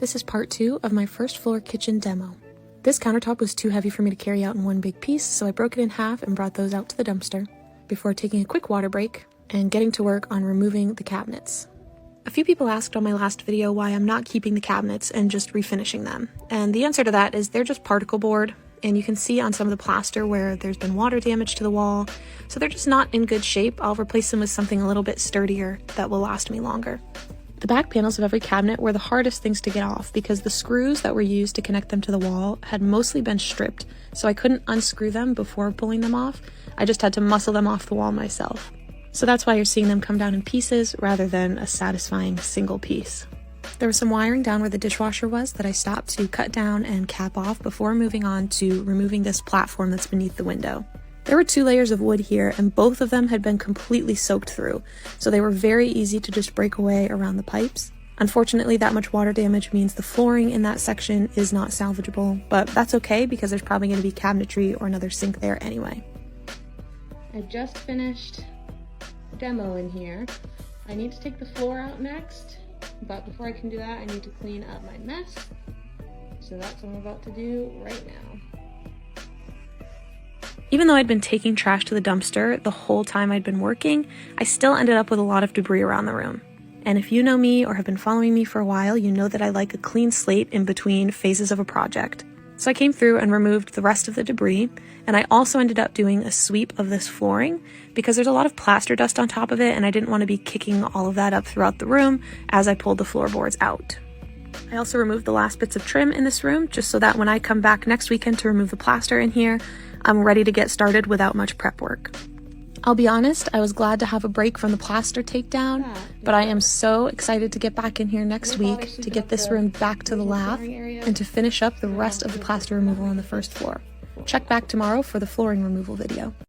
This is part 2 of my first floor kitchen demo. This countertop was too heavy for me to carry out in one big piece, so I broke it in half and brought those out to the dumpster before taking a quick water break and getting to work on removing the cabinets. A few people asked on my last video why I'm not keeping the cabinets and just refinishing them, and the answer to that is they're just particle board, and you can see on some of the plaster where there's been water damage to the wall, so they're just not in good shape. I'll replace them with something a little bit sturdier that will last me longer. The back panels of every cabinet were the hardest things to get off because the screws that were used to connect them to the wall had mostly been stripped, so I couldn't unscrew them before pulling them off. I just had to muscle them off the wall myself. So that's why you're seeing them come down in pieces rather than a satisfying single piece. There was some wiring down where the dishwasher was that I stopped to cut down and cap off before moving on to removing this platform that's beneath the window. There were 2 layers of wood here, and both of them had been completely soaked through, so they were very easy to just break away around the pipes. Unfortunately, that much water damage means the flooring in that section is not salvageable, but that's okay because there's probably going to be cabinetry or another sink there anyway. I just finished demo in here. I need to take the floor out next, but before I can do that, I need to clean up my mess. So that's what I'm about to do right now. Even though I'd been taking trash to the dumpster the whole time I'd been working, I still ended up with a lot of debris around the room. And if you know me or have been following me for a while, you know that I like a clean slate in between phases of a project. So I came through and removed the rest of the debris, and I also ended up doing a sweep of this flooring because there's a lot of plaster dust on top of it, and I didn't want to be kicking all of that up throughout the room as I pulled the floorboards out. I also removed the last bits of trim in this room just so that when I come back next weekend to remove the plaster in here, I'm ready to get started without much prep work. I'll be honest, I was glad to have a break from the plaster takedown, but I am so excited to get back in here next week to get this room back to the lab and to finish up the rest of the plaster removal on the first floor. Check back tomorrow for the flooring removal video.